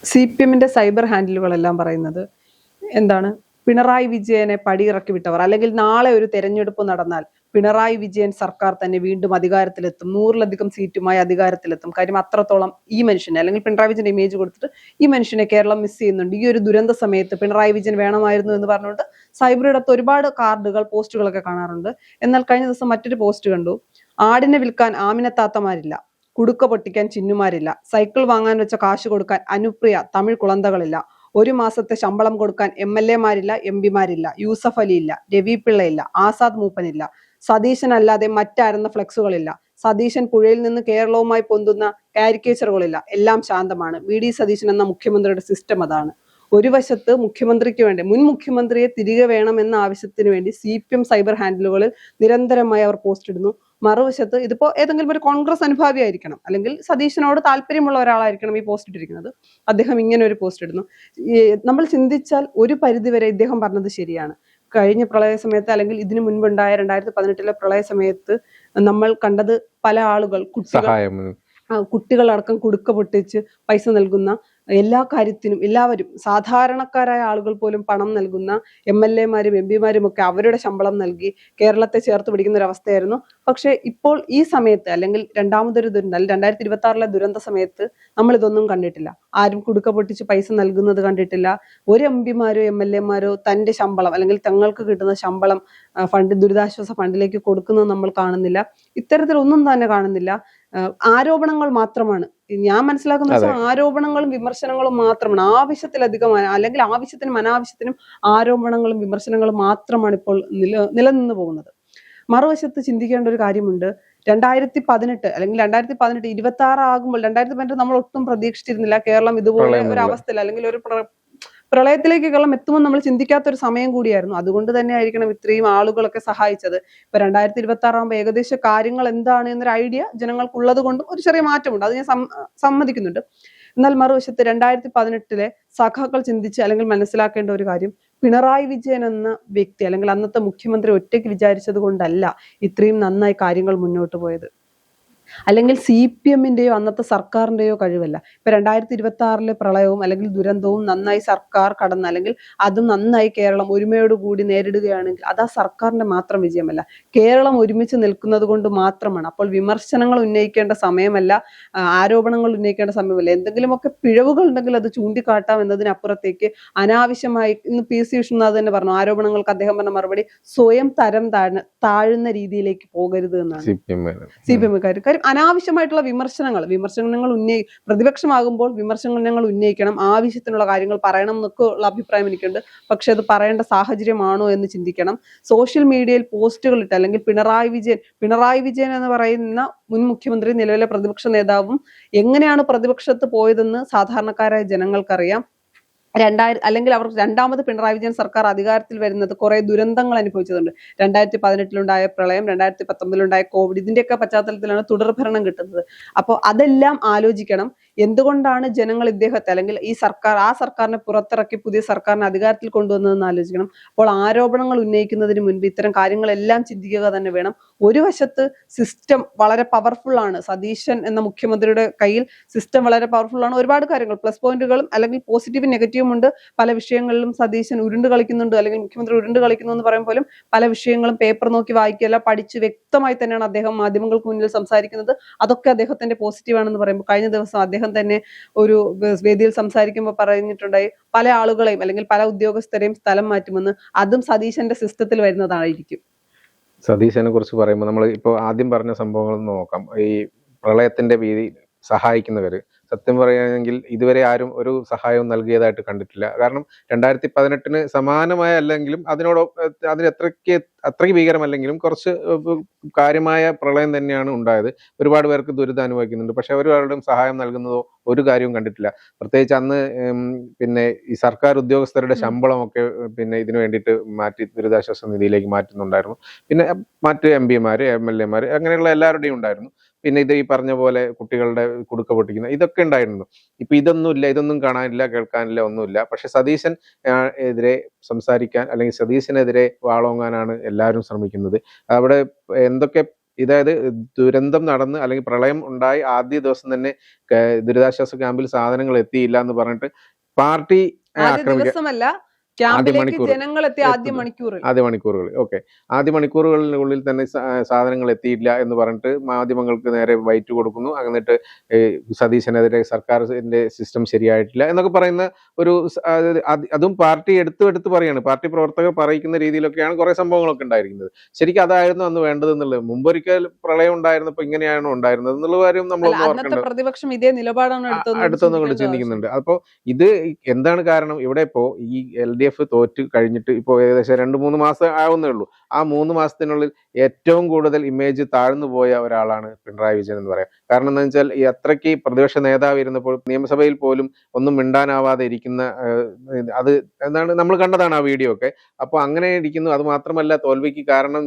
CPM-ന്റെ cyber ഹാൻഡിലുകളെല്ലാം പറയുന്നത് എന്താണ്? പിണറായി വിജയനെ പടിയിറക്കി വിട്ടവർ, അല്ലെങ്കിൽ നാളെ ഒരു തെരഞ്ഞെടുപ്പ് നടന്നാൽ പിണറായി വിജയൻ സർക്കാർ തന്നെ വീണ്ടും അധികാരത്തിലെത്തും, 100-ലധികം സീറ്റുമായി അധികാരത്തിലെത്തും. കാര്യം അത്രത്തോളം ഈ മനുഷ്യനെ, അല്ലെങ്കിൽ പിണറായി വിജയന്റെ ഇമേജ് കൊടുത്തിട്ട് ഈ മനുഷ്യനെ കേരളം മിസ് ചെയ്യുന്നുണ്ട്. ഈ ഒരു ദുരന്ത സമയത്ത് പിണറായി വിജയൻ വേണമായിരുന്നു എന്ന് പറഞ്ഞുകൊണ്ട് സൈബറിടത്ത് ഒരുപാട് കാർഡുകൾ, പോസ്റ്റുകളൊക്കെ കാണാറുണ്ട്. എന്നാൽ കഴിഞ്ഞ ദിവസം മറ്റൊരു പോസ്റ്റ് കണ്ടു. ആടിനെ വിൽക്കാൻ ആമിനത്താത്തമാരില്ല, കുടുക്ക പൊട്ടിക്കാൻ ചിന്നുമാരില്ല, സൈക്കിൾ വാങ്ങാൻ വെച്ച കാശ് കൊടുക്കാൻ അനുപ്രിയ തമിഴ് കുളന്തകളില്ല, ഒരു മാസത്തെ ശമ്പളം കൊടുക്കാൻ MLA-മാരില്ല, MP-മാരില്ല, യൂസഫ് അലിയില്ല, രവി പിള്ളയില്ല, ആസാദ് മൂപ്പനില്ല, സതീശൻ അല്ലാതെ മറ്റാരെന്ന ഫ്ലെക്സുകളില്ല, സതീശൻ പുഴയിൽ നിന്ന് കേരളവുമായി പൊന്തുന്ന കാരിക്കേച്ചറുകളില്ല. എല്ലാം ശാന്തമാണ്. VD സതീശൻ എന്ന മുഖ്യമന്ത്രിയുടെ സിസ്റ്റം അതാണ്. ഒരു വശത്ത് മുഖ്യമന്ത്രിക്ക് വേണ്ടി, മുൻ മുഖ്യമന്ത്രിയെ തിരികെ വേണമെന്ന ആവശ്യത്തിന് വേണ്ടി CPM സൈബർ ഹാൻഡിലുകളിൽ നിരന്തരമായി അവർ പോസ്റ്റ് ഇടുന്നു. മറുവശത്ത് ഇതിപ്പോ ഏതെങ്കിലും ഒരു കോൺഗ്രസ് അനുഭാവി ആയിരിക്കണം, അല്ലെങ്കിൽ സതീശനോട് താല്പര്യമുള്ള ഒരാളായിരിക്കണം ഈ പോസ്റ്റ് ഇട്ടിരിക്കുന്നത്. അദ്ദേഹം ഇങ്ങനെ ഒരു പോസ്റ്റ് ഇടുന്നു. നമ്മൾ ചിന്തിച്ചാൽ ഒരു പരിധിവരെ ഇദ്ദേഹം പറഞ്ഞത് ശരിയാണ്. കഴിഞ്ഞ പ്രളയ സമയത്ത്, അല്ലെങ്കിൽ ഇതിനു മുൻപുണ്ടായ 2018-ലെ പ്രളയ സമയത്ത് നമ്മൾ കണ്ടത് പല ആളുകൾ, കുട്ടികളടക്കം കുടുക്ക പൊട്ടിച്ച് പൈസ നൽകുന്ന, എല്ലാ കാര്യത്തിനും എല്ലാവരും, സാധാരണക്കാരായ ആളുകൾ പോലും പണം നൽകുന്ന MLA-മാരും MP-മാരും ഒക്കെ അവരുടെ ശമ്പളം നൽകി കേരളത്തെ ചേർത്ത് പിടിക്കുന്ന ഒരു അവസ്ഥയായിരുന്നു. പക്ഷെ ഇപ്പോൾ ഈ സമയത്ത്, അല്ലെങ്കിൽ രണ്ടാമതൊരു ദുരന്തം, 2026-ലെ ദുരന്ത സമയത്ത് നമ്മൾ ഇതൊന്നും കണ്ടിട്ടില്ല. ആരും കുടുക്ക പൊട്ടിച്ച് പൈസ നൽകുന്നത് കണ്ടിട്ടില്ല. ഒരു MP-മാരോ MLA-മാരോ തന്റെ ശമ്പളം, അല്ലെങ്കിൽ തങ്ങൾക്ക് കിട്ടുന്ന ശമ്പളം ദുരിതാശ്വാസ ഫണ്ടിലേക്ക് കൊടുക്കുന്നത് നമ്മൾ കാണുന്നില്ല. ഇത്തരത്തിലൊന്നും തന്നെ കാണുന്നില്ല. ആരോപണങ്ങൾ മാത്രമാണ്. ഞാൻ മനസ്സിലാക്കുന്ന ആരോപണങ്ങളും വിമർശനങ്ങളും മാത്രമാണ്. ആവശ്യത്തിലധികം, അല്ലെങ്കിൽ ആവശ്യത്തിനും അനാവശ്യത്തിനും ആരോപണങ്ങളും വിമർശനങ്ങളും മാത്രമാണ് ഇപ്പോൾ നിലനിന്ന് പോകുന്നത്. മറുവശത്ത് ചിന്തിക്കേണ്ട ഒരു കാര്യമുണ്ട്. 2018, അല്ലെങ്കിൽ 2018 26 ആകുമ്പോൾ, 2018 നമ്മൾ ഒട്ടും പ്രതീക്ഷിച്ചിരുന്നില്ല കേരളം ഇതുപോലെ ഒരു അവസ്ഥയിൽ, അല്ലെങ്കിൽ ഒരു പ്രളയത്തിലേക്ക് കേരളം എത്തുമെന്ന് നമ്മൾ ചിന്തിക്കാത്ത ഒരു സമയം കൂടിയായിരുന്നു. അതുകൊണ്ട് തന്നെ ആയിരിക്കണം ഇത്രയും ആളുകളൊക്കെ സഹായിച്ചത്. ഇപ്പൊ 2026 ആകുമ്പോൾ ഏകദേശ കാര്യങ്ങൾ എന്താണ് എന്നൊരു ഐഡിയ ജനങ്ങൾക്കുള്ളത് കൊണ്ടും ഒരു ചെറിയ മാറ്റമുണ്ട്, അത് ഞാൻ സമ്മതിക്കുന്നുണ്ട്. എന്നാൽ മറുവശത്ത് 2018-ലെ സഖാക്കൾ ചിന്തിച്ച്, അല്ലെങ്കിൽ മനസ്സിലാക്കേണ്ട ഒരു കാര്യം, പിണറായി വിജയൻ എന്ന വ്യക്തി, അല്ലെങ്കിൽ അന്നത്തെ മുഖ്യമന്ത്രി ഒറ്റയ്ക്ക് വിചാരിച്ചത് കൊണ്ടല്ല ഇത്രയും നന്നായി കാര്യങ്ങൾ മുന്നോട്ട് പോയത്. അല്ലെങ്കിൽ CPM-ന്റെയോ അന്നത്തെ സർക്കാരിന്റെയോ കഴിവല്ല. ഇപ്പൊ 2026-ലെ പ്രളയവും അല്ലെങ്കിൽ ദുരന്തവും നന്നായി സർക്കാർ കടന്ന്, അല്ലെങ്കിൽ അതും നന്നായി കേരളം ഒരുമയോടുകൂടി നേരിടുകയാണെങ്കിൽ അത് ആ സർക്കാരിന്റെ മാത്രം വിജയമല്ല, കേരളം ഒരുമിച്ച് നിൽക്കുന്നത് കൊണ്ട് മാത്രമാണ്. അപ്പോൾ വിമർശനങ്ങൾ ഉന്നയിക്കേണ്ട സമയമല്ല, ആരോപണങ്ങൾ ഉന്നയിക്കേണ്ട സമയമല്ല. എന്തെങ്കിലുമൊക്കെ പിഴവുകൾ ഉണ്ടെങ്കിൽ അത് ചൂണ്ടിക്കാട്ടാം എന്നതിനപ്പുറത്തേക്ക് അനാവശ്യമായി, ഇന്ന് PC വിശ്വനാഥ് തന്നെ പറഞ്ഞു, ആരോപണങ്ങൾക്ക് അദ്ദേഹം പറഞ്ഞ മറുപടി, സ്വയം തരം താഴുന്ന രീതിയിലേക്ക് പോകരുത് എന്നാണ് CPM-കാർ. കാര്യം അനാവശ്യമായിട്ടുള്ള വിമർശനങ്ങൾ പ്രതിപക്ഷമാകുമ്പോൾ വിമർശനങ്ങൾ ഉന്നയിക്കണം, ആവശ്യത്തിനുള്ള കാര്യങ്ങൾ പറയണം എന്നൊക്കെ ഉള്ള അഭിപ്രായം എനിക്കുണ്ട്. പക്ഷെ അത് പറയേണ്ട സാഹചര്യമാണോ എന്ന് ചിന്തിക്കണം. സോഷ്യൽ മീഡിയയിൽ പോസ്റ്റുകൾ ഇട്ട്, അല്ലെങ്കിൽ പിണറായി വിജയൻ എന്ന് പറയുന്ന മുൻ മുഖ്യമന്ത്രി, നിലവിലെ പ്രതിപക്ഷ നേതാവും എങ്ങനെയാണ് പ്രതിപക്ഷത്ത് പോയതെന്ന് സാധാരണക്കാരായ ജനങ്ങൾക്കറിയാം. അല്ലെങ്കിൽ അവർ രണ്ടാമത് പിണറായി വിജയൻ സർക്കാർ അധികാരത്തിൽ വരുന്നത് കുറെ ദുരന്തങ്ങൾ അനുഭവിച്ചതുണ്ട്. 2018-ലുണ്ടായ പ്രളയം, 2019-ലുണ്ടായ കോവിഡ്, ഇതിന്റെയൊക്കെ പശ്ചാത്തലത്തിലാണ് തുടർഭരണം കിട്ടുന്നത്. അപ്പോൾ അതെല്ലാം ആലോചിക്കണം. എന്തുകൊണ്ടാണ് ജനങ്ങൾ ഇദ്ദേഹത്തെ, അല്ലെങ്കിൽ ആ സർക്കാരിനെ പുറത്തിറക്കി പുതിയ സർക്കാരിനെ അധികാരത്തിൽ കൊണ്ടുവന്നതെന്ന് ആലോചിക്കണം. അപ്പോൾ ആരോപണങ്ങൾ ഉന്നയിക്കുന്നതിന് മുൻപ് ഇത്തരം കാര്യങ്ങളെല്ലാം ചിന്തിക്കുക തന്നെ വേണം. ഒരു വശത്ത് സിസ്റ്റം വളരെ പവർഫുൾ ആണ്, സതീശൻ എന്ന മുഖ്യമന്ത്രിയുടെ കയ്യിൽ സിസ്റ്റം വളരെ പവർഫുൾ ആണ്. ഒരുപാട് കാര്യങ്ങൾ, പ്ലസ് പോയിന്റുകളും അല്ലെങ്കിൽ പോസിറ്റീവും നെഗറ്റീവും ഉണ്ട്. പല വിഷയങ്ങളിലും സതീശൻ ഉരുണ്ട് കളിക്കുന്നുണ്ട്, അല്ലെങ്കിൽ മുഖ്യമന്ത്രി ഉരുണ്ട് കളിക്കുന്നു എന്ന് പറയും പോലും പല വിഷയങ്ങളും പേപ്പർ നോക്കി വായിക്കുകയല്ല, പഠിച്ച് വ്യക്തമായി തന്നെയാണ് അദ്ദേഹം മാധ്യമങ്ങൾക്ക് മുന്നിൽ സംസാരിക്കുന്നത്. അതൊക്കെ അദ്ദേഹത്തിന്റെ പോസിറ്റീവാണെന്ന് പറയുമ്പോൾ, കഴിഞ്ഞ ദിവസം അദ്ദേഹം തന്നെ ഒരു വേദിയിൽ സംസാരിക്കുമ്പോൾ പറഞ്ഞിട്ടുണ്ടായി, പല ആളുകളെയും അല്ലെങ്കിൽ പല ഉദ്യോഗസ്ഥരെയും സ്ഥലം മാറ്റുമെന്ന്. അതും സതീശന്റെ സിസ്റ്റത്തിൽ വരുന്നതായിരിക്കും. സതീശനെ കുറിച്ച് പറയുമ്പോൾ നമ്മൾ ഇപ്പോൾ ആദ്യം പറഞ്ഞ സംഭവങ്ങൾ നോക്കാം. ഈ പ്രളയത്തിന്റെ ഭീതി സഹായിക്കുന്നവര്, സത്യം പറയുകയാണെങ്കിൽ ഇതുവരെ ആരും ഒരു സഹായവും നൽകിയതായിട്ട് കണ്ടിട്ടില്ല. കാരണം 2018-ന് സമാനമായ അല്ലെങ്കിലും അതിന് അത്രയ്ക്ക് ഭീകരമല്ലെങ്കിലും കുറച്ച് കാര്യമായ പ്രളയം തന്നെയാണ് ഉണ്ടായത്. ഒരുപാട് പേർക്ക് ദുരിതം അനുഭവിക്കുന്നുണ്ട്. പക്ഷെ ഒരാളുടെയും സഹായം നൽകുന്നതോ ഒരു കാര്യവും കണ്ടിട്ടില്ല. പ്രത്യേകിച്ച് അന്ന് പിന്നെ ഈ സർക്കാർ ഉദ്യോഗസ്ഥരുടെ ശമ്പളമൊക്കെ ഇതിനു വേണ്ടിയിട്ട് മാറ്റി ദുരിതാശ്വാസ നിധിയിലേക്ക് മാറ്റുന്നുണ്ടായിരുന്നു. പിന്നെ മറ്റ് MP-മാര്, MLA-മാര്, അങ്ങനെയുള്ള എല്ലാവരുടെയും ഉണ്ടായിരുന്നു. പിന്നെ ഇത് ഈ പറഞ്ഞ പോലെ കുട്ടികളുടെ കുടുക്ക പൊട്ടിക്കുന്ന ഇതൊക്കെ ഉണ്ടായിരുന്നു. ഇപ്പൊ ഇതൊന്നുമില്ല, ഇതൊന്നും കാണാനില്ല, കേൾക്കാനില്ല, ഒന്നുമില്ല. പക്ഷെ സതീശൻ എതിരെ സംസാരിക്കാൻ, അല്ലെങ്കിൽ സതീശനെതിരെ വാളോങ്ങാനാണ് എല്ലാവരും ശ്രമിക്കുന്നത്. അവിടെ എന്തൊക്കെ ഇതായത് ദുരന്തം നടന്ന് അല്ലെങ്കിൽ പ്രളയം ഉണ്ടായി ആദ്യ ദിവസം തന്നെ ദുരിതാശ്വാസ ക്യാമ്പിൽ സാധനങ്ങൾ എത്തിയില്ല എന്ന് പറഞ്ഞിട്ട് പാർട്ടി ആദ്യ ആക്രമിക്കുക. ദിവസമല്ല, ആദ്യ ക്യാമ്പിലേക്ക് മണിക്കൂർ ജനങ്ങൾ എത്തിയ ആദ്യ എത്തുന്നത് മണിക്കൂറിൽ. ആദ്യ മണിക്കൂറുകൾ ഓക്കെ ആദ്യ മണിക്കൂറുകളിനുള്ളിൽ തന്നെ സാധനങ്ങൾ എത്തിയില്ല എന്ന് പറഞ്ഞിട്ട് മാധ്യമങ്ങൾക്ക് നേരെ വൈറ്റ് കൊടുക്കുന്നു. എന്നിട്ട് സതീശനെതിരെ സർക്കാരിന്റെ സിസ്റ്റം ശരിയായിട്ടില്ല എന്നൊക്കെ പറയുന്ന ഒരു അതും പാർട്ടി എടുത്ത് പറയാണ്. പാർട്ടി പ്രവർത്തകർ പറയിക്കുന്ന രീതിയിലൊക്കെയാണ് കുറെ സംഭവങ്ങളൊക്കെ ഉണ്ടായിരിക്കുന്നത്. ശരിക്കും അതായിരുന്നു അന്ന് വേണ്ടത് എന്നുള്ളത്. മുമ്പൊരിക്കൽ പ്രളയം ഉണ്ടായിരുന്നപ്പോൾ ഇങ്ങനെയാണോ ഉണ്ടായിരുന്നത് എന്നുള്ള കാര്യം നമ്മളൊന്ന് അന്നത്തെ ഓർക്കേണ്ടത്. പ്രതിപക്ഷം ഇതേ നിലപാടാണ് അടുത്തൊന്നും കൊണ്ട് ചിന്തിക്കുന്നുണ്ട്. അപ്പോൾ ഇത് എന്താണ് കാരണം? ഇവിടെ ഇപ്പോ ഈ LDF തോറ്റ് കഴിഞ്ഞിട്ട് ഇപ്പോൾ ഏകദേശം 2-3 മാസം ആവുന്നേ ഉള്ളൂ. ആ 3 മാസത്തിനുള്ളിൽ ഏറ്റവും കൂടുതൽ ഇമേജ് താഴ്ന്നു പോയ ഒരാളാണ് പിണറായി വിജയൻ എന്ന് പറയാം. കാരണം എന്താ വെച്ചാൽ ഈ അത്രയ്ക്ക് പ്രതിപക്ഷ നേതാവ് ഇരുന്നപ്പോൾ നിയമസഭയിൽ പോലും ഒന്നും മിണ്ടാനാവാതെ ഇരിക്കുന്ന അത് എന്താണ് നമ്മൾ കണ്ടതാണ് ആ വീഡിയോ ഒക്കെ. അപ്പോൾ അങ്ങനെ ഇരിക്കുന്നു. അത് മാത്രമല്ല തോൽവിക്ക് കാരണം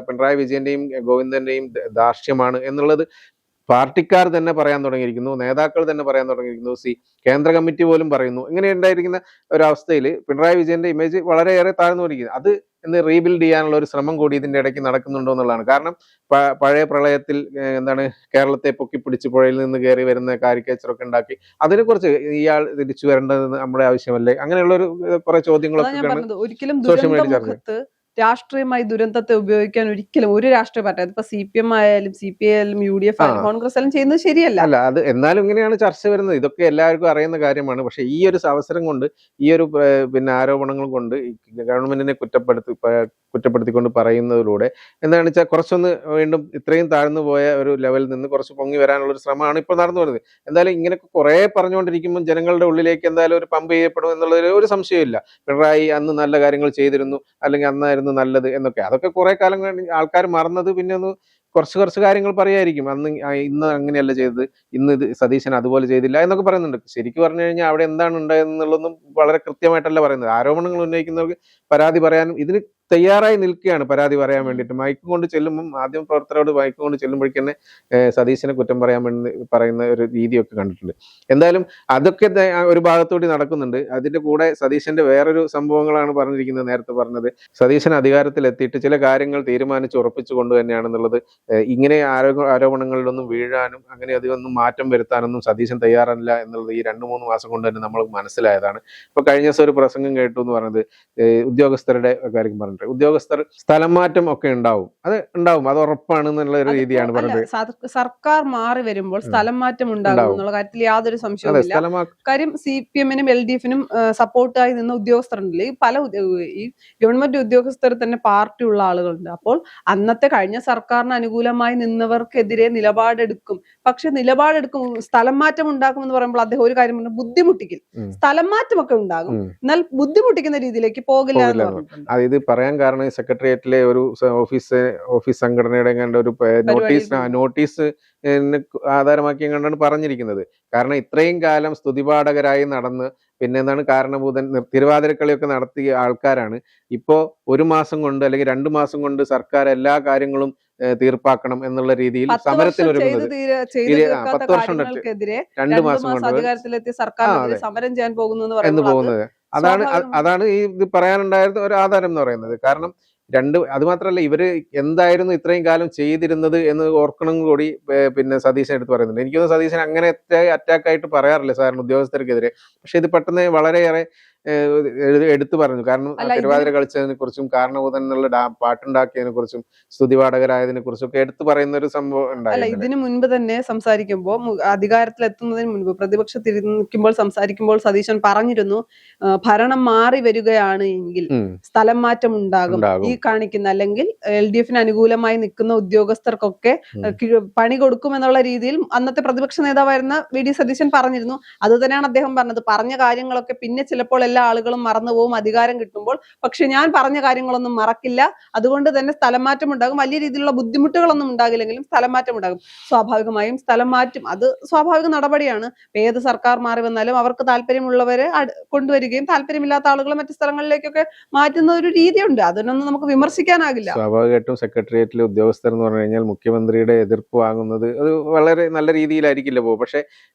പിണറായി വിജയന്റെയും ഗോവിന്ദന്റെയും ധാർഷ്ട്യമാണ് എന്നുള്ളത് പാർട്ടിക്കാർ തന്നെ പറയാൻ തുടങ്ങിയിരിക്കുന്നു. നേതാക്കൾ തന്നെ പറയാൻ തുടങ്ങിയിരിക്കുന്നു. കേന്ദ്ര കമ്മിറ്റി പോലും പറയുന്നു. ഇങ്ങനെ ഉണ്ടായിരിക്കുന്ന ഒരവസ്ഥയിൽ പിണറായി വിജയന്റെ ഇമേജ് വളരെയേറെ താഴ്ന്നു പോയിരിക്കുന്നു. അത് റീബിൽഡ് ചെയ്യാനുള്ള ഒരു ശ്രമം കൂടി ഇതിന്റെ ഇടയ്ക്ക് നടക്കുന്നുണ്ടോ എന്നുള്ളതാണ്. കാരണം പഴയ പ്രളയത്തിൽ എന്താണ് കേരളത്തെ പൊക്കിപ്പിടിച്ച് പുഴയിൽ നിന്ന് കയറി വരുന്ന കാരിക്കേച്ചറൊക്കെ ഉണ്ടാക്കി അതിനെക്കുറിച്ച് ഇയാൾ തിരിച്ചു വരേണ്ടത് നമ്മുടെ ആവശ്യമല്ലേ? അങ്ങനെയുള്ള ഒരു കുറെ ചോദ്യങ്ങളൊക്കെ ഒരിക്കലും സോഷ്യൽ മീഡിയ ചർച്ച രാഷ്ട്രീയമായി ദുരന്തത്തെ ഉപയോഗിക്കാൻ ഒരിക്കലും ഒരു രാഷ്ട്രീയ പാർട്ടി, അതിപ്പോ CPM ആയാലും CPI ആയാലും UDF ആയാലും കോൺഗ്രസ് ആയാലും ചെയ്യുന്നത് ശരിയല്ല. അല്ല, അത് എന്നാലും ഇങ്ങനെയാണ് ചർച്ച വരുന്നത്. ഇതൊക്കെ എല്ലാവർക്കും അറിയുന്ന കാര്യമാണ്. പക്ഷെ ഈ ഒരു അവസരം കൊണ്ട് ഈ ഒരു പിന്നെ ആരോപണങ്ങൾ കൊണ്ട് ഗവൺമെന്റിനെ കുറ്റപ്പെടുത്തിക്കൊണ്ട് പറയുന്നതിലൂടെ എന്താണെന്ന് വെച്ചാൽ കുറച്ചൊന്ന് വീണ്ടും ഇത്രയും താഴ്ന്നു പോയ ഒരു ലെവലിൽ നിന്ന് കുറച്ച് പൊങ്ങി വരാനുള്ള ഒരു ശ്രമമാണ് ഇപ്പോൾ നടന്നു വരുന്നത്. എന്തായാലും ഇങ്ങനെയൊക്കെ കുറെ പറഞ്ഞുകൊണ്ടിരിക്കുമ്പോൾ ജനങ്ങളുടെ ഉള്ളിലേക്ക് എന്തായാലും ഒരു പമ്പ് ചെയ്യപ്പെടും എന്നുള്ളതിൽ ഒരു സംശയമില്ല. പിണറായി അന്ന് നല്ല കാര്യങ്ങൾ ചെയ്തിരുന്നു, അല്ലെങ്കിൽ അന്നായിരുന്നു നല്ലത് എന്നൊക്കെ. അതൊക്കെ കുറെ കാലം കഴിഞ്ഞ് ആൾക്കാർ മറന്നത് പിന്നെ ഒന്ന് കുറച്ച് കാര്യങ്ങൾ പറയായിരിക്കും. ഇന്ന് അങ്ങനെയല്ല ചെയ്തത്, ഇന്ന് ഇത് സതീശൻ അതുപോലെ ചെയ്തില്ല എന്നൊക്കെ പറയുന്നുണ്ട്. ശരിക്കും പറഞ്ഞു കഴിഞ്ഞാൽ അവിടെ എന്താണ് ഉണ്ടായതെന്നുള്ളതൊന്നും വളരെ കൃത്യമായിട്ടല്ല പറയുന്നത്. ആരോപണങ്ങൾ ഉന്നയിക്കുന്നവർക്ക് പരാതി പറയാനും ഇതിന് തയ്യാറായി നിൽക്കുകയാണ്. പരാതി പറയാൻ വേണ്ടിയിട്ട് മയക്കും കൊണ്ട് ചെല്ലുമ്പം മാധ്യമ പ്രവർത്തകരോട് മയക്കും കൊണ്ട് ചെല്ലുമ്പോഴേക്ക് തന്നെ സതീശനെ കുറ്റം പറയാൻ വേണ്ടി പറയുന്ന ഒരു രീതിയൊക്കെ കണ്ടിട്ടുണ്ട്. എന്തായാലും അതൊക്കെ ഒരു ഭാഗത്തോടി നടക്കുന്നുണ്ട്. അതിന്റെ കൂടെ സതീശന്റെ വേറൊരു സംഭവങ്ങളാണ് പറഞ്ഞിരിക്കുന്നത്. നേരത്തെ പറഞ്ഞത് സതീശൻ അധികാരത്തിൽ എത്തിയിട്ട് ചില കാര്യങ്ങൾ തീരുമാനിച്ച് ഉറപ്പിച്ചുകൊണ്ട് തന്നെയാണെന്നുള്ളത്. ഇങ്ങനെ ആരോപണങ്ങളിലൊന്നും വീഴാനും അങ്ങനെ അധികമൊന്നും മാറ്റം വരുത്താനൊന്നും സതീശൻ തയ്യാറല്ല എന്നുള്ളത് ഈ 2-3 മാസം കൊണ്ട് തന്നെ നമ്മൾ മനസ്സിലായതാണ്. ഇപ്പൊ കഴിഞ്ഞ ദിവസം ഒരു പ്രസംഗം കേട്ടു എന്ന് പറഞ്ഞത് ഉദ്യോഗസ്ഥരുടെ കാര്യം പറഞ്ഞിട്ട് ഉദ്യോഗസ്ഥർ സ്ഥലം മാറ്റം ഒക്കെ ഉണ്ടാവും, അത് ഉറപ്പാണ് എന്നുള്ള ഒരു രീതിയാണ് പറഞ്ഞത്. സർക്കാർ മാറി വരുമ്പോൾ സ്ഥലം മാറ്റം ഉണ്ടാകും എന്നുള്ള കാര്യത്തിൽ യാതൊരു സംശയവുമില്ല. കാര്യം CPM-നും LDF-നും സപ്പോർട്ടായി നിന്ന ഉദ്യോഗസ്ഥരുണ്ടല്ലോ. ഈ ഗവൺമെന്റ് ഉദ്യോഗസ്ഥർ തന്നെ പാർട്ടിയുള്ള ആളുകളുണ്ട്. അപ്പോൾ അന്നത്തെ കഴിഞ്ഞ സർക്കാരിന് അനുകൂലമായി നിന്നവർക്കെതിരെ നിലപാടെടുക്കും. പക്ഷെ നിലപാടെടുക്കും, സ്ഥലം മാറ്റം ഉണ്ടാക്കും എന്ന് പറയുമ്പോൾ അദ്ദേഹം ഒരു കാര്യം പറഞ്ഞു, ബുദ്ധിമുട്ടിക്കിൽ. സ്ഥലം മാറ്റമൊക്കെ ഉണ്ടാകും, എന്നാൽ ബുദ്ധിമുട്ടിക്കുന്ന രീതിയിലേക്ക് പോകില്ല എന്ന് പറഞ്ഞിട്ടുണ്ട്. ഇത് പറയാൻ കാരണം സെക്രട്ടേറിയറ്റിലെ ഒരു ഓഫീസ് സംഘടനയുടെ ഒരു നോട്ടീസ് ആധാരമാക്കി കണ്ടാണ് പറഞ്ഞിരിക്കുന്നത്. കാരണം ഇത്രയും കാലം സ്തുതിപാഠകരായി നടന്ന് പിന്നെ എന്താണ് കാരണഭൂതൻ തിരുവാതിരക്കളിയൊക്കെ നടത്തിയ ആൾക്കാരാണ്. ഇപ്പോ 1 മാസം കൊണ്ട് അല്ലെങ്കിൽ 2 മാസം കൊണ്ട് സർക്കാർ എല്ലാ കാര്യങ്ങളും തീർപ്പാക്കണം എന്നുള്ള രീതിയിൽ സമരത്തിന് ഒരുങ്ങുന്നത്. 10 വർഷം 2 മാസം കൊണ്ട് അധികാരത്തിലെത്തിയ സർക്കാർ സമരം ചെയ്യാൻ പോകുന്നു എന്ന് പോകുന്നത്. അതാണ് ഈ ഇത് പറയാനുണ്ടായിരുന്ന ഒരു ആധാരം എന്ന് പറയുന്നത്. കാരണം അത് മാത്രമല്ല, ഇവര് എന്തായിരുന്നു ഇത്രയും കാലം ചെയ്തിരുന്നത് എന്ന് ഓർക്കണം കൂടി പിന്നെ സതീശൻ എടുത്ത് പറയുന്നുണ്ട്. എനിക്കൊന്നും സതീശൻ അങ്ങനെ അറ്റാക്ക് ആയിട്ട് പറയാറില്ല സാധാരണ ഉദ്യോഗസ്ഥർക്കെതിരെ. പക്ഷെ ഇത് പെട്ടെന്ന് വളരെയേറെ എടുത്തു പറഞ്ഞു. കാരണം തിരുവാതിര കളിച്ചതിനെ കുറിച്ചും കാരണഭൂതൻ എന്നുള്ള പാട്ടുണ്ടാക്കിയതിനെ കുറിച്ചും സ്തുതിപാഠകരായതിനെ കുറിച്ചും ഒക്കെ എടുത്തു പറയുന്ന ഒരു സംഭവം ഉണ്ടായിരുന്നു. ഇതിനു മുൻപ് തന്നെ സംസാരിക്കുമ്പോൾ, അധികാരത്തിലെത്തുന്നതിന് മുൻപ് പ്രതിപക്ഷത്തിരിക്കുമ്പോൾ സംസാരിക്കുമ്പോൾ സതീശൻ പറഞ്ഞിരുന്നു, ഭരണം മാറി വരികയാണ് എങ്കിൽ സ്ഥലം മാറ്റം ഉണ്ടാകും. ഈ കാണിക്കുന്ന അല്ലെങ്കിൽ LDF-ന് അനുകൂലമായി നിൽക്കുന്ന ഉദ്യോഗസ്ഥർക്കൊക്കെ പണി കൊടുക്കുമെന്നുള്ള രീതിയിൽ അന്നത്തെ പ്രതിപക്ഷ നേതാവായിരുന്ന VD സതീശൻ പറഞ്ഞിരുന്നു. അത് തന്നെയാണ് അദ്ദേഹം പറഞ്ഞത്. പറഞ്ഞ കാര്യങ്ങളൊക്കെ പിന്നെ ചിലപ്പോൾ എല്ലാ ആളുകളും മറന്നുപോകും അധികാരം കിട്ടുമ്പോൾ. പക്ഷെ ഞാൻ പറഞ്ഞ കാര്യങ്ങളൊന്നും മറക്കില്ല, അതുകൊണ്ട് തന്നെ സ്ഥലം മാറ്റം ഉണ്ടാകും. വലിയ രീതിയിലുള്ള ബുദ്ധിമുട്ടുകളൊന്നും ഉണ്ടാകില്ലെങ്കിലും സ്ഥലം മാറ്റം ഉണ്ടാകും. സ്വാഭാവികമായും സ്ഥലം മാറ്റും, അത് സ്വാഭാവിക നടപടിയാണ്. ഏത് സർക്കാർ മാറി വന്നാലും അവർക്ക് താല്പര്യമുള്ളവരെ കൊണ്ടുവരികയും താല്പര്യമില്ലാത്ത ആളുകളെ മറ്റു സ്ഥലങ്ങളിലേക്കൊക്കെ മാറ്റുന്ന ഒരു രീതിയുണ്ട്. അതിനൊന്നും നമുക്ക് വിമർശിക്കാനാകില്ല. സ്വാഭാവികമായിട്ടും സെക്രട്ടേറിയറ്റിലെ ഉദ്യോഗസ്ഥർ എന്ന് പറഞ്ഞു കഴിഞ്ഞാൽ മുഖ്യമന്ത്രിയുടെ എതിർപ്പ് വാങ്ങുന്നത് അത് വളരെ നല്ല രീതിയിലായിരിക്കില്ല പോകും. പക്ഷെ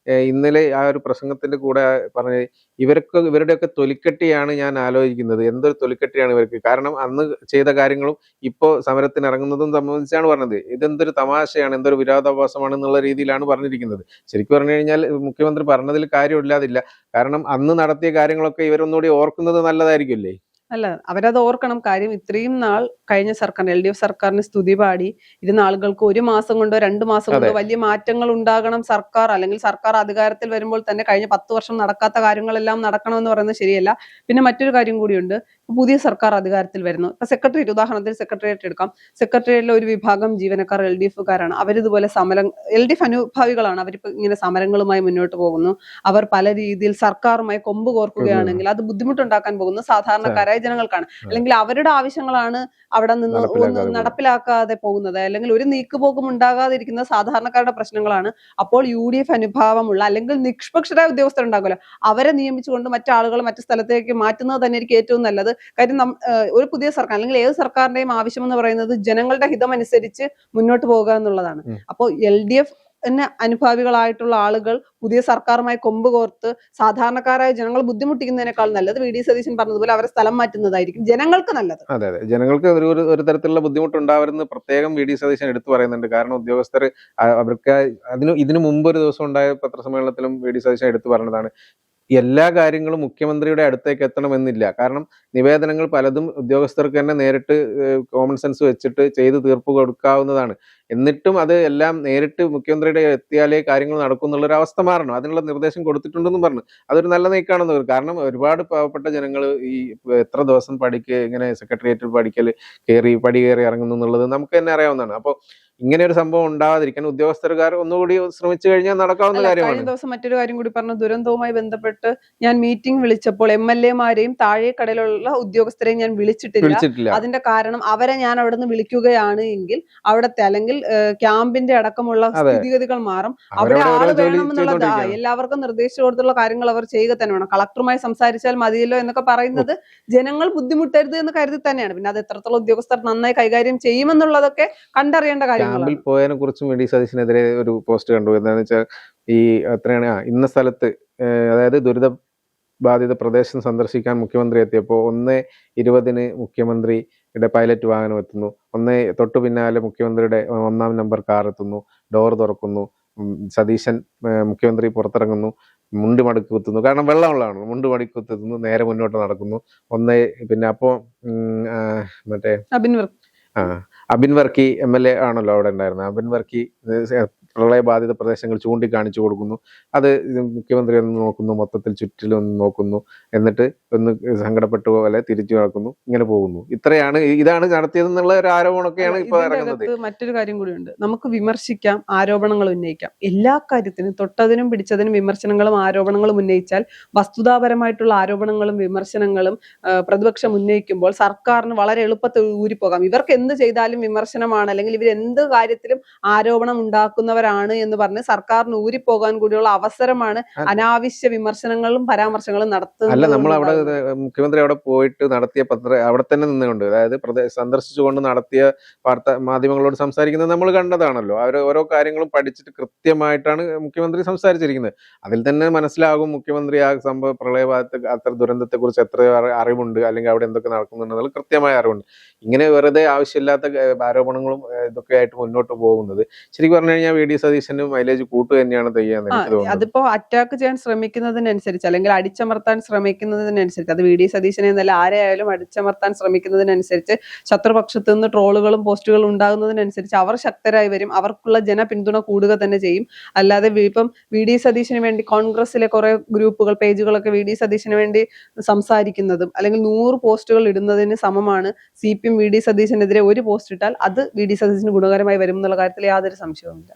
ഇന്നലെ ആ ഒരു പ്രസംഗത്തിന്റെ കൂടെ പറഞ്ഞ ഇവരുടെയൊക്കെ തൊലിക്കെട്ടിയാണ് ഞാൻ ആലോചിക്കുന്നത്. എന്തൊരു തൊലിക്കെട്ടിയാണ് ഇവർക്ക്. കാരണം അന്ന് ചെയ്ത കാര്യങ്ങളും ഇപ്പോൾ സമരത്തിന് ഇറങ്ങുന്നതും സംബന്ധിച്ചാണ് പറഞ്ഞത്. ഇതെന്തൊരു തമാശയാണ്, എന്തൊരു വിരോധാഭാസമാണ് എന്നുള്ള രീതിയിലാണ് പറഞ്ഞിരിക്കുന്നത്. ശരിക്കും പറഞ്ഞു കഴിഞ്ഞാൽ മുഖ്യമന്ത്രി പറഞ്ഞതിൽ കാര്യമില്ലാതില്ല. കാരണം അന്ന് നടത്തിയ കാര്യങ്ങളൊക്കെ ഇവരൊന്നുകൂടി ഓർക്കുന്നത് നല്ലതായിരിക്കുമല്ലേ? അല്ല, അവരത് ഓർക്കണം. കാര്യം ഇത്രയും നാൾ കഴിഞ്ഞ സർക്കാർ LDF സർക്കാരിന് സ്തുതി പാടി ഇരുന്ന ആളുകൾക്ക് 1 മാസം കൊണ്ടോ 2 മാസം കൊണ്ടോ വലിയ മാറ്റങ്ങൾ ഉണ്ടാകണം സർക്കാർ, അല്ലെങ്കിൽ സർക്കാർ അധികാരത്തിൽ വരുമ്പോൾ തന്നെ കഴിഞ്ഞ 10 വർഷം നടക്കാത്ത കാര്യങ്ങളെല്ലാം നടക്കണമെന്ന് പറയുന്നത് ശരിയല്ല. പിന്നെ മറ്റൊരു കാര്യം കൂടിയുണ്ട്. പുതിയ സർക്കാർ അധികാരത്തിൽ വരുന്നു. ഇപ്പൊ സെക്രട്ടേറിയറ്റ്, ഉദാഹരണത്തിന് സെക്രട്ടേറിയറ്റ് എടുക്കാം. സെക്രട്ടേറിയറ്റിലെ ഒരു വിഭാഗം ജീവനക്കാർ LDFകാരാണ്. അവരിതുപോലെ സമരം, LDF അനുഭാവികളാണ്. അവരിപ്പോ ഇങ്ങനെ സമരങ്ങളുമായി മുന്നോട്ട് പോകുന്നു. അവർ പല രീതിയിൽ സർക്കാരുമായി കൊമ്പ് കോർക്കുകയാണെങ്കിൽ അത് ബുദ്ധിമുട്ടുണ്ടാക്കാൻ പോകുന്നു സാധാരണക്കാരായ ജനങ്ങൾക്കാണ്. അല്ലെങ്കിൽ അവരുടെ ആവശ്യങ്ങളാണ് അവിടെ നിന്ന് നടപ്പിലാക്കാതെ പോകുന്നത്, അല്ലെങ്കിൽ ഒരു നീക്കുപോക്കും ഉണ്ടാകാതിരിക്കുന്നത് സാധാരണക്കാരുടെ പ്രശ്നങ്ങളാണ്. അപ്പോൾ UDF അനുഭാവമുള്ള അല്ലെങ്കിൽ നിഷ്പക്ഷരായ ഉദ്യോഗസ്ഥരുണ്ടാകുമല്ലോ, അവരെ നിയമിച്ചുകൊണ്ട് മറ്റാളുകൾ മറ്റു സ്ഥലത്തേക്ക് മാറ്റുന്നത് തന്നെ ആയിരിക്കും ഏറ്റവും നല്ലത്. കാര്യം ഒരു പുതിയ സർക്കാർ അല്ലെങ്കിൽ ഏത് സർക്കാരിന്റെയും ആവശ്യം എന്ന് പറയുന്നത് ജനങ്ങളുടെ ഹിതമനുസരിച്ച് മുന്നോട്ട് പോകുക എന്നുള്ളതാണ്. അപ്പോൾ LDF അനുഭാവികളായിട്ടുള്ള ആളുകൾ പുതിയ സർക്കാരുമായി കൊമ്പ് കോർത്ത് സാധാരണക്കാരായ ജനങ്ങൾ ബുദ്ധിമുട്ടിക്കുന്നതിനേക്കാൾ നല്ലത് VD സതീശൻ പറഞ്ഞതുപോലെ അവരെ സ്ഥലം മാറ്റുന്നതായിരിക്കും ജനങ്ങൾക്ക് നല്ലത്. അതെ, ജനങ്ങൾക്ക് ഒരു തരത്തിലുള്ള ബുദ്ധിമുട്ടുണ്ടാവരുന്ന് പ്രത്യേകം VD സതീശൻ എടുത്തു പറയുന്നുണ്ട്. കാരണം ഉദ്യോഗസ്ഥർ അവർക്ക് ഇതിനു മുമ്പ് ഒരു ദിവസം ഉണ്ടായ പത്രസമ്മേളനത്തിലും VD സതീശൻ എടുത്തു പറഞ്ഞതാണ്, എല്ലാ കാര്യങ്ങളും മുഖ്യമന്ത്രിയുടെ അടുത്തേക്ക് എത്തണമെന്നില്ല. കാരണം നിവേദനങ്ങൾ പലതും ഉദ്യോഗസ്ഥർക്ക് തന്നെ നേരിട്ട് കോമൺ സെൻസ് വെച്ചിട്ട് ചെയ്ത് തീർപ്പ് കൊടുക്കാവുന്നതാണ്. എന്നിട്ടും അത് എല്ലാം നേരിട്ട് മുഖ്യമന്ത്രിയുടെ എത്തിയാലേ കാര്യങ്ങൾ നടക്കും എന്നുള്ളൊരു അവസ്ഥ മാറണം. അതിനുള്ള നിർദ്ദേശം കൊടുത്തിട്ടുണ്ടെന്നും പറഞ്ഞു. അതൊരു നല്ല നീക്കാണെന്ന് പറഞ്ഞു. കാരണം ഒരുപാട് പാവപ്പെട്ട ജനങ്ങൾ ഈ എത്ര ദിവസം ഇങ്ങനെ സെക്രട്ടേറിയറ്റിൽ പടി കയറി ഇറങ്ങുന്നു എന്നുള്ളത് നമുക്ക് തന്നെ അറിയാവുന്നതാണ്. അപ്പോൾ ഇങ്ങനെ ഒരു സംഭവം ഉണ്ടാവാതിരിക്കാൻ ഉദ്യോഗസ്ഥർക്കാർ ഒന്നുകൂടി ശ്രമിച്ചു കഴിഞ്ഞാൽ നടക്കാവുന്ന കാര്യമാണ്. കഴിഞ്ഞ ദിവസം മറ്റൊരു കാര്യം കൂടി പറഞ്ഞു. ദുരന്തവുമായി ബന്ധപ്പെട്ട് ഞാൻ മീറ്റിംഗ് വിളിച്ചപ്പോൾ MLA-മാരെയും താഴേക്കടയിലുള്ള ഉദ്യോഗസ്ഥരെയും ഞാൻ വിളിച്ചിട്ടില്ല. അതിന്റെ കാരണം അവരെ ഞാൻ അവിടെ നിന്ന് വിളിക്കുകയാണ് എങ്കിൽ അവിടത്തെ അല്ലെങ്കിൽ ക്യാമ്പിന്റെ അടക്കമുള്ള സ്ഥിതിഗതികൾ മാറും. അവിടെ ആള് വേണമെന്നുള്ളത് എല്ലാവർക്കും നിർദ്ദേശിച്ചു കൊടുത്തുള്ള കാര്യങ്ങൾ അവർ ചെയ്യുക തന്നെ വേണം. കളക്ടറുമായി സംസാരിച്ചാൽ മതിയല്ലോ എന്നൊക്കെ പറയുന്നത് ജനങ്ങൾ ബുദ്ധിമുട്ടരുത് എന്ന് കരുതി തന്നെയാണ്. പിന്നെ അത് എത്രത്തോളം ഉദ്യോഗസ്ഥർ നന്നായി കൈകാര്യം ചെയ്യുമെന്നുള്ളതൊക്കെ കണ്ടറിയേണ്ട കാര്യം. ക്യാമ്പിൽ പോയതിനെ കുറിച്ചും VD സതീശനെതിരെ ഒരു പോസ്റ്റ് കണ്ടു. എന്താണെന്ന് വെച്ചാൽ ഈ എത്രയാണ് ഇന്ന സ്ഥലത്ത്, അതായത് ദുരിത ബാധിത പ്രദേശം സന്ദർശിക്കാൻ മുഖ്യമന്ത്രി എത്തിയപ്പോൾ 1:20 മുഖ്യമന്ത്രിയുടെ പൈലറ്റ് വാഹനം എത്തുന്നു. തൊട്ടു പിന്നാലെ മുഖ്യമന്ത്രിയുടെ 1-ാം നമ്പർ കാർ എത്തുന്നു. ഡോർ തുറക്കുന്നു. സതീശൻ മുഖ്യമന്ത്രി പുറത്തിറങ്ങുന്നു. മുണ്ട് മടക്കി കുത്തുന്നു. കാരണം വെള്ളമുള്ളതാണ്. മുണ്ട് മടക്കി കുത്തുന്നു. നേരെ മുന്നോട്ട് നടക്കുന്നു. പിന്നെ അപ്പോ മറ്റേ അബിൻ വർക്കി MLA ആണല്ലോ അവിടെ ഉണ്ടായിരുന്നത്. അബിൻ വർക്കി പ്രളയബാധിത പ്രദേശങ്ങൾ ചൂണ്ടിക്കാണിച്ചു കൊടുക്കുന്നു. അത് മുഖ്യമന്ത്രി ഒന്ന് നോക്കുന്നു, മൊത്തത്തിൽ ചുറ്റിലൊന്ന് നോക്കുന്നു, എന്നിട്ട് ഒന്ന് സങ്കടപ്പെട്ട പോലെ തിരിച്ചു നടക്കുന്നു, ഇങ്ങനെ പോകുന്നു. ഇതാണ് നടത്തിയതെന്നുള്ള ഒരു ആരോപണമൊക്കെയാണ് ഇപ്പൊ ഇറങ്ങുന്നത്. മറ്റൊരു കാര്യം കൂടിയുണ്ട്. നമുക്ക് വിമർശിക്കാം, ആരോപണങ്ങൾ ഉന്നയിക്കാം. എല്ലാ കാര്യത്തിനും തൊട്ടതിനും പിടിച്ചതിനും വിമർശനങ്ങളും ആരോപണങ്ങളും ഉന്നയിച്ചാൽ വസ്തുതാപരമായിട്ടുള്ള ആരോപണങ്ങളും വിമർശനങ്ങളും പ്രതിപക്ഷം ഉന്നയിക്കുമ്പോൾ സർക്കാരിന് വളരെ എളുപ്പത്തിൽ ഊരിപ്പോകാം. ഇവർക്ക് എന്ത് ചെയ്താലും വിമർശനമാണ്, അല്ലെങ്കിൽ ഇവർ എന്ത് കാര്യത്തിലും ആരോപണം ഉണ്ടാക്കുന്നവരാണ് എന്ന് പറഞ്ഞ് സർക്കാരിന് ഊരിപ്പോകാൻ കൂടിയുള്ള അവസരമാണ് അനാവശ്യ വിമർശനങ്ങളും പരാമർശങ്ങളും നടത്തുന്നത്. അല്ല, നമ്മൾ അവിടെ മുഖ്യമന്ത്രി അവിടെ പോയിട്ട് നടത്തിയ അവിടെ തന്നെ നിന്നുകൊണ്ട്, അതായത് സന്ദർശിച്ചുകൊണ്ട് നടത്തിയ വാർത്താ മാധ്യമങ്ങളോട് സംസാരിക്കുന്നത് നമ്മൾ കണ്ടതാണല്ലോ. അവർ ഓരോ കാര്യങ്ങളും പഠിച്ചിട്ട് കൃത്യമായിട്ടാണ് മുഖ്യമന്ത്രി സംസാരിച്ചിരിക്കുന്നത്. അതിൽ തന്നെ മനസ്സിലാകും മുഖ്യമന്ത്രി ആ സംഭവ പ്രളയബാധത്തെ അത്ര ദുരന്തത്തെ കുറിച്ച് എത്ര അറിവുണ്ട്, അല്ലെങ്കിൽ അവിടെ എന്തൊക്കെ നടക്കുന്നുണ്ടെന്നുള്ള കൃത്യമായ അറിവുണ്ട്. ഇങ്ങനെ വെറുതെ ആവശ്യമില്ലാത്ത ആരോപണങ്ങളും ഇതൊക്കെ ആയിട്ട് മുന്നോട്ട് പോകുന്നത് ശരിക്കും പറഞ്ഞു കഴിഞ്ഞാൽ VD സതീശന് മൈലേജ് കൂട്ടു തന്നെയാണ് ചെയ്യാന്ന് എനിക്ക് തോന്നുന്നത്. അതിപ്പോ അറ്റാക്ക് ചെയ്യാൻ ശ്രമിക്കുന്നതിനനുസരിച്ച്, അല്ലെങ്കിൽ അടിച്ചമർത്താൻ ശ്രമിക്കുന്നതിനനുസരിച്ച്, അത് VD സതീശനെ എന്നല്ല ആരെയായാലും അടിച്ചമർത്താൻ ശ്രമിക്കുന്നതിനനുസരിച്ച്, ശത്രുപക്ഷത്തു നിന്ന് ട്രോളുകളും പോസ്റ്റുകളും ഉണ്ടാകുന്നതിനനുസരിച്ച് അവർ ശക്തരായി വരും. അവർക്കുള്ള ജനപിന്തുണ കൂടുക തന്നെ ചെയ്യും. അല്ലാതെ ഇപ്പം VD സതീശന് വേണ്ടി കോൺഗ്രസിലെ കുറെ ഗ്രൂപ്പുകൾ, പേജുകളൊക്കെ VD സതീശന് വേണ്ടി സംസാരിക്കുന്നതും അല്ലെങ്കിൽ 100 പോസ്റ്റുകൾ ഇടുന്നതിന് സമമാണ് CPM VD സതീശനെതിരെ ഒരു പോസ്റ്റ് ഇട്ടാൽ അത് VD സതീശന് ഗുണകരമായി വരും എന്നുള്ള കാര്യത്തിൽ യാതൊരു സംശയവുമില്ല.